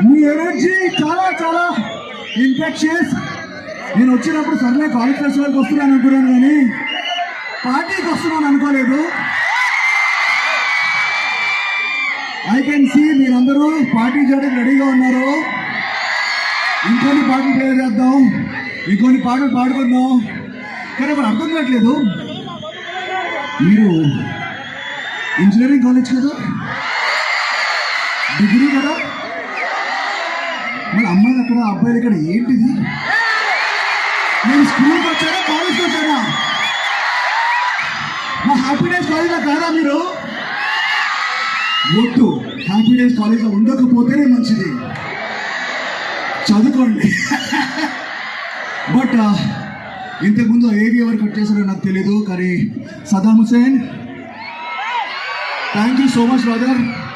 మీ energy చాలా చాలా infections. నేను వచ్చినప్పుడు సర్లే కాలేజ్ ఫెస్టివల్కి వస్తున్నాను అనుకున్నాను, కానీ పార్టీకి వస్తున్నాను అనుకోలేదు. ఐ కెన్ సీ మీరందరూ పార్టీ చేయడానికి రెడీగా ఉన్నారు. ఇంకొన్ని పాటలు ప్లే చేద్దాం, ఇంకొన్ని పాటలు పాడుకుందాం. కానీ ఇప్పుడు అర్థం కావట్లేదు, మీరు ఇంజనీరింగ్ కాలేజ్ కదా, డిగ్రీ కదా, మన అమ్మాయిలు అక్కడ అబ్బాయిలు ఇక్కడ ఏంటిది? నేను స్కూల్కి వచ్చానా కాలేజ్కి వచ్చానా? మా హ్యాపీనెస్ కాలేజ్లో కాదా మీరు? వద్దు, హ్యాపీనెస్ కాలేజ్లో ఉండకపోతేనే మంచిది, చదువుకోండి. బట్ ఇంతకుముందు ఏవి ఎవరు కట్ చేశారో నాకు తెలీదు, కానీ Saddam Hussein, thank you so much brother.